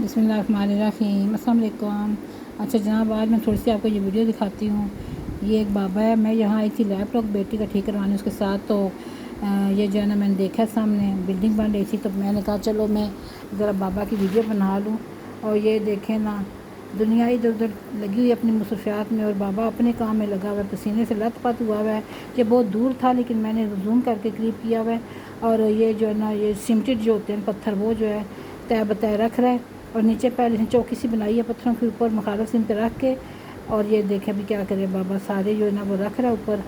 बिस्मिल्लाहिर्रहमानिर्रहीम। अस्सलाम वालेकुम। अच्छा जनाब, आज मैं थोड़ी सी आपको ये वीडियो दिखाती हूँ। ये एक बाबा है, मैं यहाँ आई थी लैपटॉप बेटी का ठीक करवाने उसके साथ, तो ये जो है ना मैंने देखा सामने बिल्डिंग बन रही थी, तो मैंने कहा चलो मैं ज़रा बाबा की वीडियो बना लूँ। और ये देखें ना, दुनिया इधर उधर लगी हुई अपनी मसरूफियात में और बाबा अपने काम में लगा हुआ है, पसीने से लथपथ हुआ हुआ है। ये बहुत दूर था लेकिन मैंने जूम करके करीब किया हुआ है। और ये जो है ना, ये सीमेंटेड जो होते हैं पत्थर, वो जो है तय बताए रख रहा है। और नीचे पहले से चौकी सी बनाई है पत्थरों के ऊपर, मुखालफ सिम पे रख के। और ये देखें अभी क्या करे बाबा, सारे जो है ना वो रख रहा है ऊपर।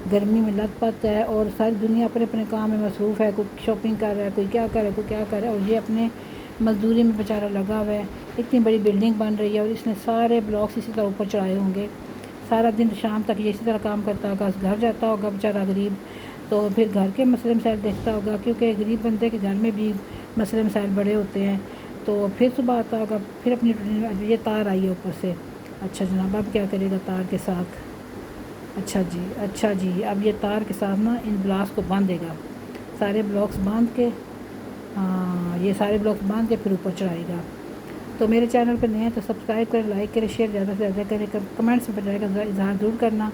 गर्मी में लथपथ है और सारी दुनिया अपने अपने काम में मसरूफ़ है। कोई शॉपिंग कर रहा है, कोई क्या कर रहा है, कोई क्या कर रहा है। और ये अपने मजदूरी में बेचारा लगा हुआ है। इतनी बड़ी बिल्डिंग बन रही है और इसने सारे ब्लॉक्स इसी तरह ऊपर चढ़ाए होंगे। सारा दिन शाम तक ये इसी तरह काम करता होगा, घर जाता होगा बेचारा गरीब, तो फिर घर के मसले मसाइल देखता होगा, क्योंकि गरीब बंदे के घर में भी मसले मसाइल बड़े होते हैं। तो फिर सुबह आता होगा, फिर अपनी ये तार आई है ऊपर से। अच्छा जनाब, अब क्या करेगा तार के साथ? अच्छा जी, अब ये तार के साथ ना इन ब्लॉक्स को बांधेगा, सारे ब्लॉक्स बांध के, हाँ ये सारे ब्लॉक्स बांध के फिर ऊपर चढ़ाएगा। तो मेरे चैनल पर नए हैं तो सब्सक्राइब करें, लाइक करें, शेयर ज़्यादा से ज़्यादा करें, कमेंट्स में बताएगा, इजहार ज़रूर करना।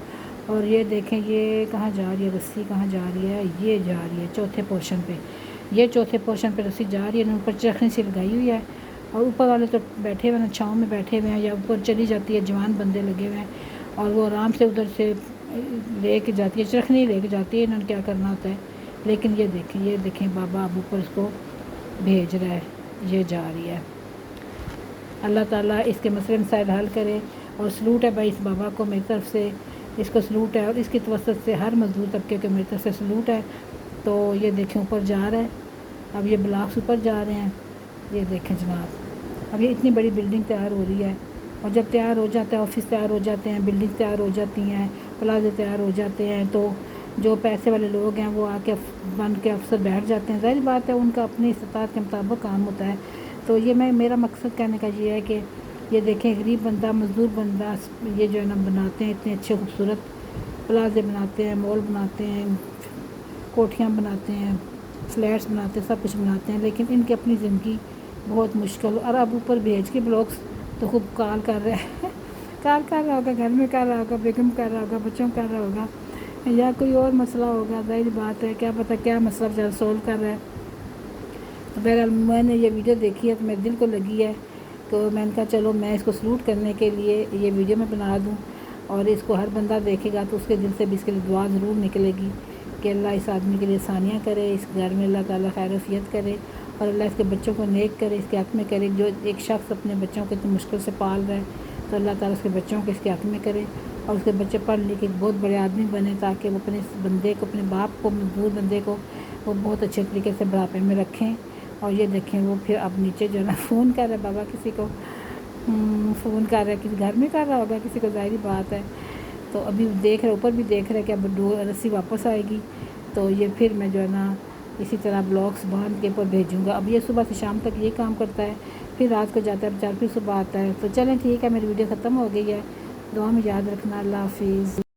और ये देखें ये कहाँ जा रही है रस्सी, कहाँ जा रही है? ये जा रही है चौथे पोर्शन पे। ये चौथे पोर्शन पे रस्सी जा रही है, ऊपर चरखनी सी लगाई हुई है। और ऊपर वाले तो बैठे हुए हैं, छाँव में बैठे हुए हैं, या ऊपर चली जाती है, जवान बंदे लगे हुए हैं और वो आराम से उधर से ले के जाती है, चरखनी ले के जाती है, इन्होंने क्या करना होता है। लेकिन ये देखें बाबा अब ऊपर इसको भेज रहा है, ये जा रही है। अल्लाह ताला इसके मसले मसाइल हल करे। और सलूट है भाई इस बाबा को मेरी तरफ से, इसको सलूट है। और इसकी तवसत से हर मजदूर तबके के मेरी तरफ से सलूट है। तो ये देखें ऊपर जा रहा है, अब ये ब्लॉक्स ऊपर जा रहे हैं। ये देखें जनाब, अब ये इतनी बड़ी बिल्डिंग तैयार हो रही है। और जब तैयार हो जाता है, ऑफिस तैयार हो जाते हैं, बिल्डिंग तैयार हो जाती हैं, प्लाजे तैयार हो जाते हैं, तो जो पैसे वाले लोग हैं वो आके बन के अफसर बैठ जाते हैं। ज़ाहिर बात है उनका अपनी इस्तात के मुताबिक काम होता है। तो ये मेरा मकसद कहने का ये है कि ये देखें गरीब बंदा, मज़दूर बंदा, ये जो है ना बनाते हैं इतने अच्छे खूबसूरत प्लाजे बनाते हैं, मॉल बनाते हैं, कोठियाँ बनाते हैं, फ्लैट्स बनाते हैं, सब कुछ बनाते हैं, लेकिन इनकी अपनी ज़िंदगी बहुत मुश्किल। और अब ऊपर भेज के ब्लॉग्स तो खूब काल कर रहा है काल कर रहा होगा, घर में कर रहा होगा, बेगम कर रहा होगा, बच्चों कर रहा होगा, या कोई और मसला होगा। ज़ाहिर बात है, क्या पता क्या मसला बेचारा सोल्व कर रहा है। तो बहरहाल मैंने ये वीडियो देखी है तो मेरे दिल को लगी है, तो मैंने कहा चलो मैं इसको सलूट करने के लिए ये वीडियो में बना दूँ। और इसको हर बंदा देखेगा तो उसके दिल से भी इसके लिए दुआ ज़रूर निकलेगी कि अल्लाह इस आदमी के लिए आसानियाँ करे, इस घर में अल्लाह ताला खैर वफ़ियत करे और अल्लाह इसके बच्चों को नेक करे, इसके हक़ में करे। जो एक शख्स अपने बच्चों को इतनी मुश्किल से पाल रहा है, तो अल्लाह ताला उसके बच्चों को इसके हक़ में करे और उसके बच्चे पढ़ लिख के बहुत बड़े आदमी बने, ताकि वो अपने बंदे को, अपने बाप को, मजदूर बंदे को वो बहुत अच्छे तरीके से बुढ़ापे में रखें। और ये देखें वो फिर अब नीचे जो है ना फ़ोन कर रहा है बाबा, किसी को फ़ोन कर रहा है, किसी घर में कर रहा होगा किसी को, ज़ाहिर बात है। तो अभी देख रहे, ऊपर भी देख रहे हैं कि अब रस्सी वापस आएगी, तो ये फिर मैं जो है ना इसी तरह ब्लॉक्स बांध के ऊपर भेजूँगा। अब ये सुबह से शाम तक ये काम करता है, फिर रात को जाता है बेचारा, फिर सुबह आता है। तो चलें ठीक है, मेरी वीडियो ख़त्म हो गई है। दुआ में याद रखना। अल्लाह हाफिज़।